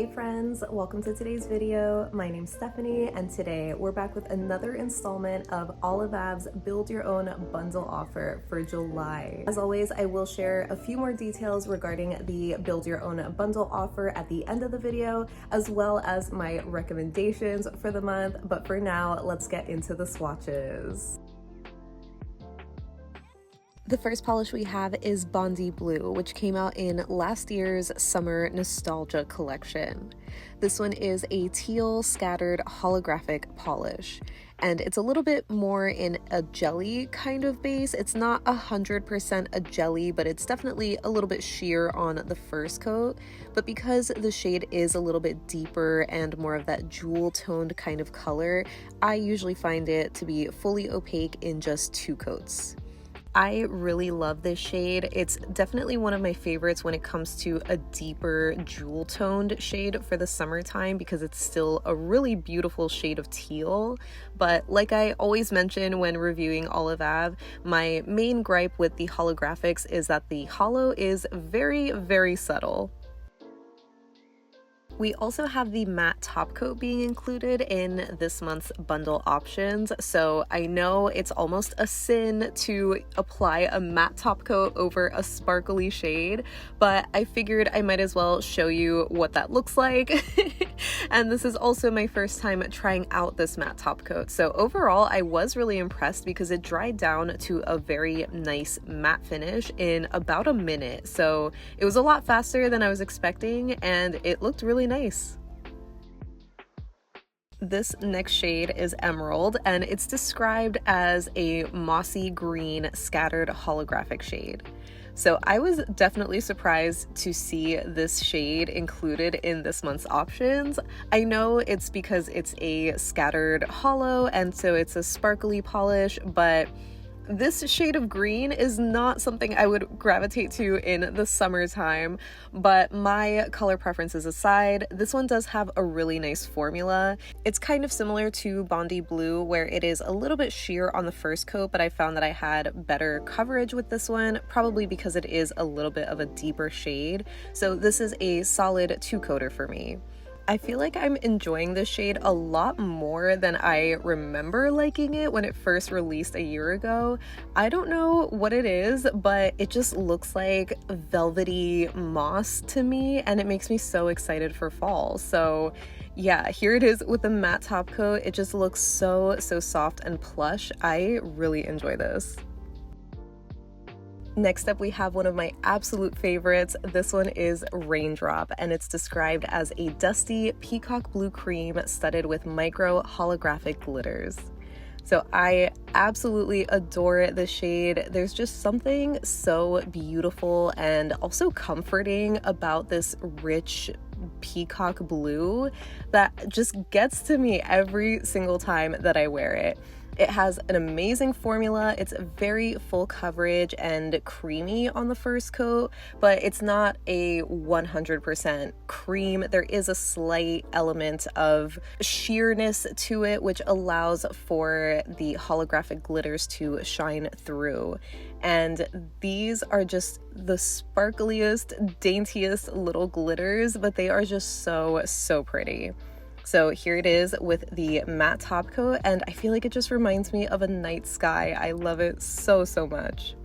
Hey friends, welcome to today's video. My name's Stephanie and today we're back with another installment of Olivab's Build Your Own Bundle offer for July. As always, I will share a few more details regarding the Build Your Own Bundle offer at the end of the video, as well as my recommendations for the month. But for now, let's get into the swatches. The first polish we have is Bondi Blue, which came out in last year's Summer Nostalgia collection. This one is a teal scattered holographic polish, and it's a little bit more in a jelly kind of base. It's not 100% a jelly, but it's definitely a little bit sheer on the first coat. But because the shade is a little bit deeper and more of that jewel toned kind of color, I usually find it to be fully opaque in just 2 coats. I really love this shade. It's definitely one of my favorites when it comes to a deeper jewel toned shade for the summertime because it's still a really beautiful shade of teal. But like I always mention when reviewing Olivab, my main gripe with the holographics is that the holo is very, very subtle. We also have the matte top coat being included in this month's bundle options, so I know it's almost a sin to apply a matte top coat over a sparkly shade, but I figured I might as well show you what that looks like. And this is also my first time trying out this matte top coat, so overall I was really impressed because it dried down to a very nice matte finish in about a minute, so it was a lot faster than I was expecting and it looked really nice. This next shade is Emerald, and it's described as a mossy green scattered holographic shade. So I was definitely surprised to see this shade included in this month's options. I know it's because it's a scattered holo and so it's a sparkly polish, but this shade of green is not something I would gravitate to in the summertime, but my color preferences aside, this one does have a really nice formula. It's kind of similar to Bondi Blue where it is a little bit sheer on the first coat, but I found that I had better coverage with this one, probably because it is a little bit of a deeper shade. So this is a solid 2-coater for me. I feel like I'm enjoying this shade a lot more than I remember liking it when it first released a year ago. I don't know what it is, but it just looks like velvety moss to me, and it makes me so excited for fall. So yeah, here it is with the matte top coat. It just looks so soft and plush. I really enjoy this. Next up, we have one of my absolute favorites. This one is Raindrop, and it's described as a dusty peacock blue cream studded with micro holographic glitters. So I absolutely adore the shade. There's just something so beautiful and also comforting about this rich peacock blue that just gets to me every single time that I wear it. It has an amazing formula. It's very full coverage and creamy on the first coat, but it's not a 100% cream. There is a slight element of sheerness to it, which allows for the holographic glitters to shine through. And these are just the sparkliest, daintiest little glitters, but they are just so pretty. So here it is with the matte top coat, and I feel like it just reminds me of a night sky. I love it so much.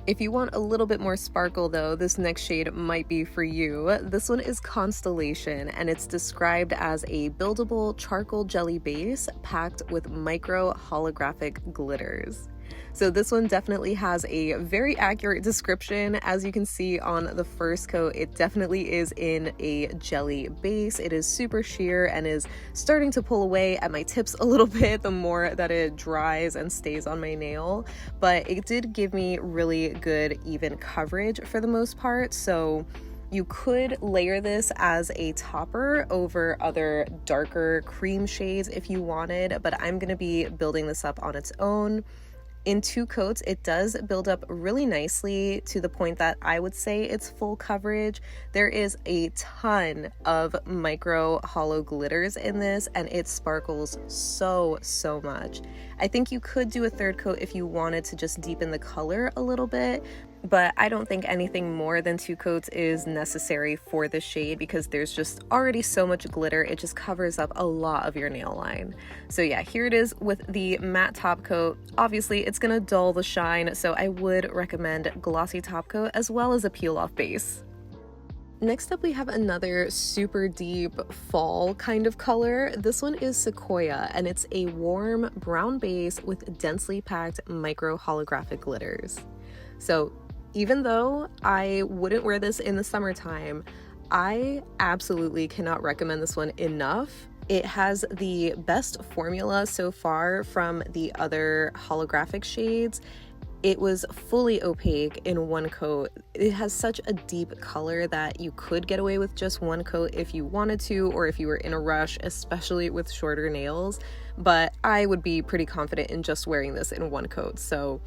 If you want a little bit more sparkle though, this next shade might be for you. This one is Constellation, and it's described as a buildable charcoal jelly base packed with micro holographic glitters. So this one definitely has a very accurate description. As you can see on the first coat, it definitely is in a jelly base. It is super sheer and is starting to pull away at my tips a little bit the more that it dries and stays on my nail. But it did give me really good even coverage for the most part. So you could layer this as a topper over other darker cream shades if you wanted, but I'm going to be building this up on its own. In 2 coats, it does build up really nicely to the point that I would say it's full coverage. There is a ton of micro hollow glitters in this, and it sparkles so much. I think you could do a 3rd coat if you wanted to just deepen the color a little bit, but I don't think anything more than 2 coats is necessary for this shade because there's just already so much glitter. It just covers up a lot of your nail line. So yeah, here it is with the matte top coat. Obviously it's gonna dull the shine, so I would recommend glossy top coat as well as a peel off base. Next up, we have another super deep fall kind of color. This one is Sequoia, and it's a warm brown base with densely packed micro holographic glitters. So even though I wouldn't wear this in the summertime, I absolutely cannot recommend this one enough. It has the best formula so far from the other holographic shades. It was fully opaque in 1 coat. It has such a deep color that you could get away with just 1 coat if you wanted to, or if you were in a rush, especially with shorter nails. But I would be pretty confident in just wearing this in 1 coat. So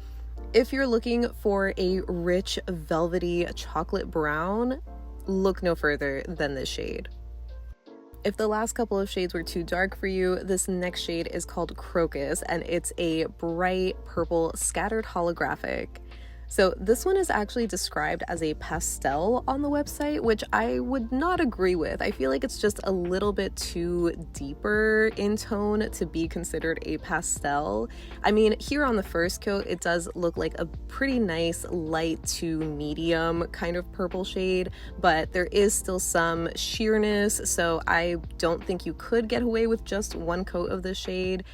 if you're looking for a rich, velvety chocolate brown, look no further than this shade. If the last couple of shades were too dark for you, this next shade is called Crocus, and it's a bright purple scattered holographic. So this one is actually described as a pastel on the website, which I would not agree with. I feel like it's just a little bit too deeper in tone to be considered a pastel. I mean, here on the first coat, it does look like a pretty nice light to medium kind of purple shade, but there is still some sheerness, so I don't think you could get away with just 1 coat of this shade.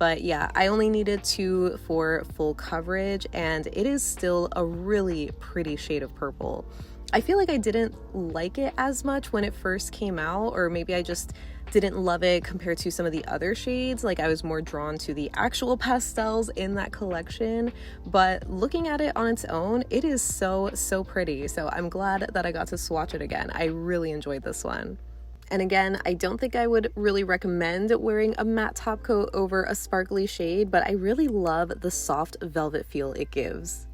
But yeah, I only needed 2 for full coverage, and it is still a really pretty shade of purple. I feel like I didn't like it as much when it first came out, or maybe I just didn't love it compared to some of the other shades. Like, I was more drawn to the actual pastels in that collection, but looking at it on its own, it is so pretty. So I'm glad that I got to swatch it again. I really enjoyed this one. And again, I don't think I would really recommend wearing a matte top coat over a sparkly shade, but I really love the soft velvet feel it gives.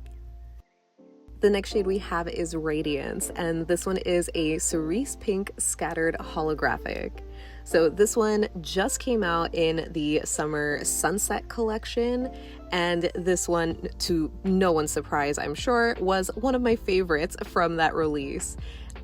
The next shade we have is Radiance, and this one is a cerise pink scattered holographic. So this one just came out in the summer sunset collection, and this one, to no one's surprise I'm sure, was one of my favorites from that release.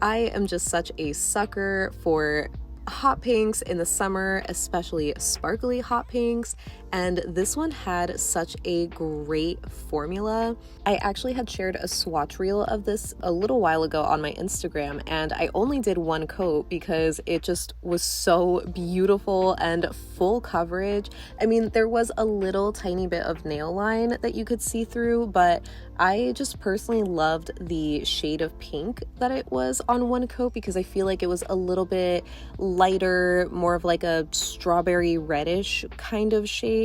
I am just such a sucker for hot pinks in the summer, especially sparkly hot pinks, and this one had such a great formula. I actually had shared a swatch reel of this a little while ago on my Instagram, and I only did 1 coat because it just was so beautiful and full coverage. I mean, there was a little tiny bit of nail line that you could see through, but I just personally loved the shade of pink that it was on 1 coat because I feel like it was a little bit lighter, more of like a strawberry reddish kind of shade.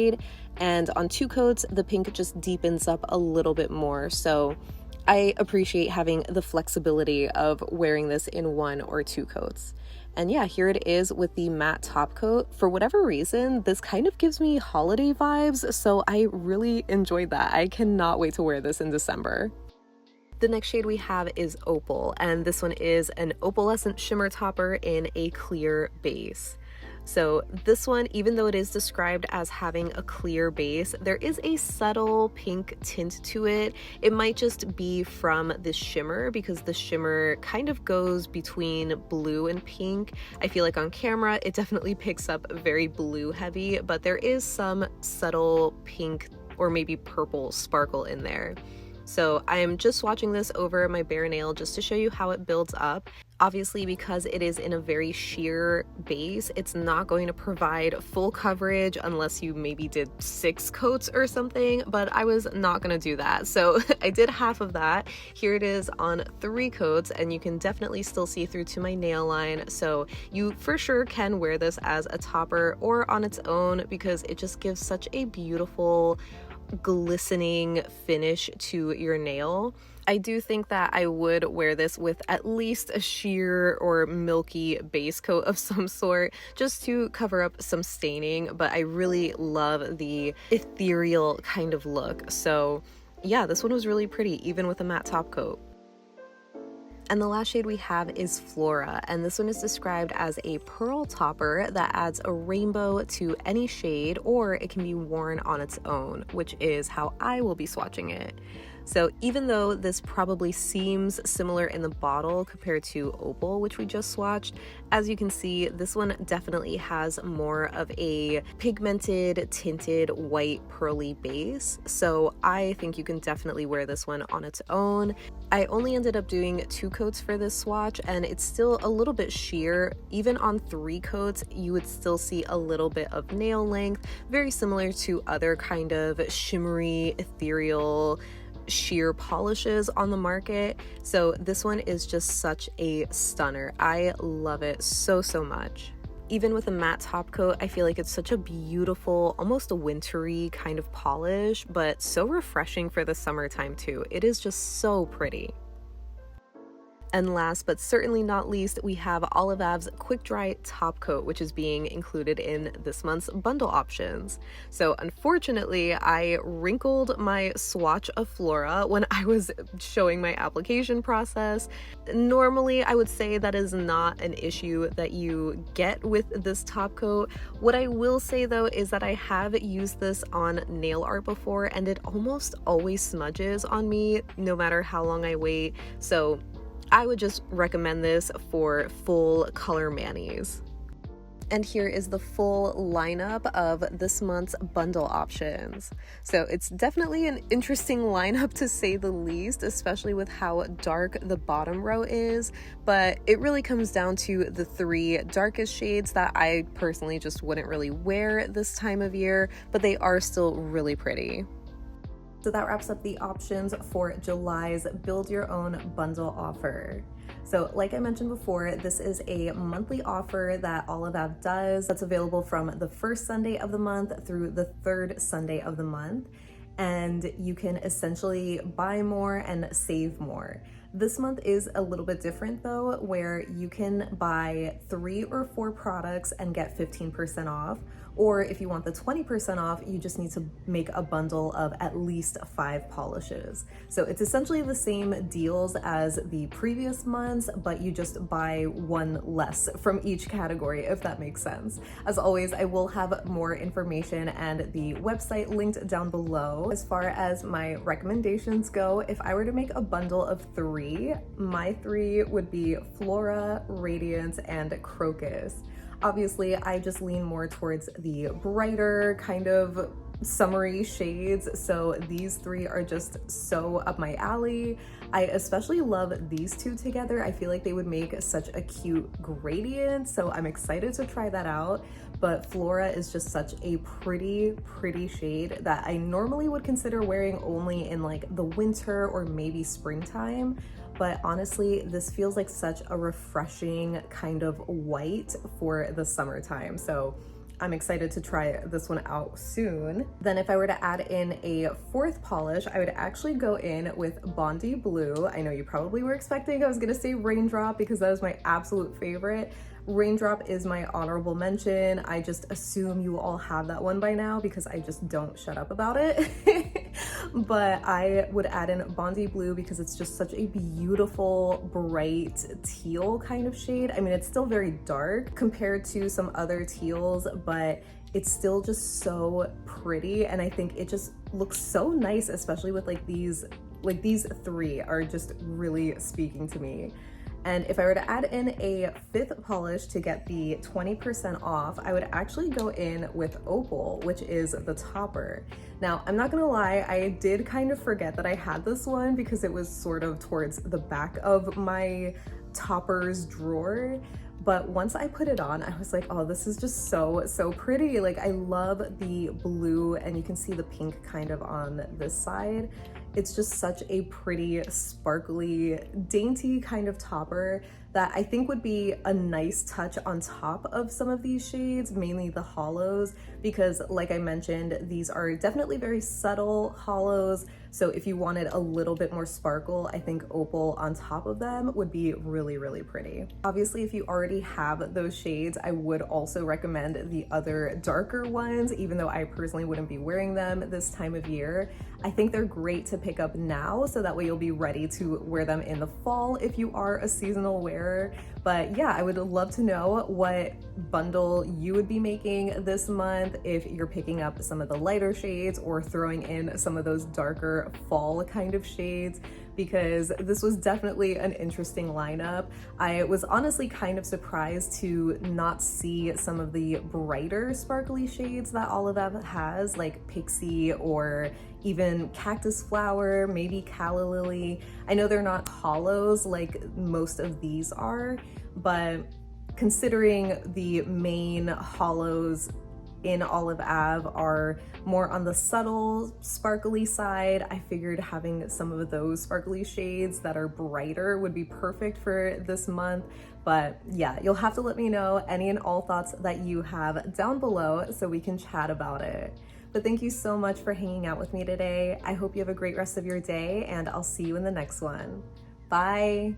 And on 2 coats, the pink just deepens up a little bit more. So I appreciate having the flexibility of wearing this in 1 or 2 coats. And yeah, here it is with the matte top coat. For whatever reason, this kind of gives me holiday vibes, so I really enjoyed that. I cannot wait to wear this in December. The next shade we have is Opal, and this one is an opalescent shimmer topper in a clear base. So this one, even though it is described as having a clear base, there is a subtle pink tint to it. It might just be from the shimmer because the shimmer kind of goes between blue and pink. I feel like on camera, it definitely picks up very blue heavy, but there is some subtle pink or maybe purple sparkle in there. So I'm just swatching this over my bare nail just to show you how it builds up. Obviously, because it is in a very sheer base, it's not going to provide full coverage unless you maybe did 6 coats or something, but I was not going to do that. So I did half of that. Here it is on 3 coats, and you can definitely still see through to my nail line. So you for sure can wear this as a topper or on its own because it just gives such a beautiful glistening finish to your nail. I do think that I would wear this with at least a sheer or milky base coat of some sort just to cover up some staining, but I really love the ethereal kind of look. So yeah, this one was really pretty even with a matte top coat. And the last shade we have is Flora, and this one is described as a pearl topper that adds a rainbow to any shade, or it can be worn on its own, which is how I will be swatching it. So even though this probably seems similar in the bottle compared to Opal, which we just swatched, as you can see, this one definitely has more of a pigmented, tinted, white, pearly base. So I think you can definitely wear this one on its own. I only ended up doing 2 coats for this swatch, and it's still a little bit sheer. Even on 3 coats, you would still see a little bit of nail length, very similar to other kind of shimmery, ethereal, sheer polishes on the market. So this one is just such a stunner. I love it so much. Even with a matte top coat, I feel like it's such a beautiful, almost a wintry kind of polish, but so refreshing for the summertime too. It is just so pretty. And last but certainly not least, we have Olive Ave's Quick Dry Top Coat, which is being included in this month's bundle options. So unfortunately, I wrinkled my swatch of Flora when I was showing my application process. Normally, I would say that is not an issue that you get with this top coat. What I will say though is that I have used this on nail art before, and it almost always smudges on me no matter how long I wait. So I would just recommend this for full color manis. And here is the full lineup of this month's bundle options. So it's definitely an interesting lineup to say the least, especially with how dark the bottom row is, but it really comes down to the 3 darkest shades that I personally just wouldn't really wear this time of year, but they are still really pretty. So that wraps up the options for July's Build Your Own Bundle offer. So like I mentioned before, this is a monthly offer that Olive Ave does that's available from the first Sunday of the month through the 3rd Sunday of the month. And you can essentially buy more and save more. This month is a little bit different though, where you can buy 3 or 4 products and get 15% off. Or if you want the 20% off, you just need to make a bundle of at least 5 polishes. So it's essentially the same deals as the previous months, but you just buy 1 less from each category, if that makes sense. As always, I will have more information and the website linked down below. As far as my recommendations go, if I were to make a bundle of 3, my 3 would be Flora, Radiance, and Crocus. Obviously, I just lean more towards the brighter kind of summery shades, so these 3 are just so up my alley. I especially love these 2 together. I feel like they would make such a cute gradient, so I'm excited to try that out. But Flora is just such a pretty shade that I normally would consider wearing only in like the winter or maybe springtime. But honestly, this feels like such a refreshing kind of white for the summertime. So I'm excited to try this one out soon. Then if I were to add in a 4th polish, I would actually go in with Bondi Blue. I know you probably were expecting I was gonna say Raindrop because that is my absolute favorite. Raindrop is my honorable mention. I just assume you all have that one by now because I just don't shut up about it. But I would add in Bondi Blue because it's just such a beautiful, bright teal kind of shade. I mean, it's still very dark compared to some other teals, but it's still just so pretty. And I think it just looks so nice, especially with these 3 are just really speaking to me. And if I were to add in a 5th polish to get the 20% off, I would actually go in with Opal, which is the topper. Now, I'm not gonna lie, I did kind of forget that I had this one because it was sort of towards the back of my toppers drawer. But once I put it on, I was like, oh, this is just so pretty. Like, I love the blue, and you can see the pink kind of on this side. It's just such a pretty, sparkly, dainty kind of topper that I think would be a nice touch on top of some of these shades, mainly the hollows, because like I mentioned, these are definitely very subtle hollows. So if you wanted a little bit more sparkle, I think Opal on top of them would be really pretty. Obviously, if you already have those shades, I would also recommend the other darker ones, even though I personally wouldn't be wearing them this time of year. I think they're great to pick up now, so that way you'll be ready to wear them in the fall if you are a seasonal wearer. But yeah, I would love to know what bundle you would be making this month, if you're picking up some of the lighter shades or throwing in some of those darker fall kind of shades, because this was definitely an interesting lineup. I was honestly kind of surprised to not see some of the brighter sparkly shades that Olive has, like Pixie or even Cactus Flower, maybe Calla Lily. I know they're not hollows like most of these are, but considering the main hollows in Olive Ave are more on the subtle sparkly side, I figured having some of those sparkly shades that are brighter would be perfect for this month. But yeah, you'll have to let me know any and all thoughts that you have down below so we can chat about it. But thank you so much for hanging out with me today. I hope you have a great rest of your day, and I'll see you in the next one. Bye.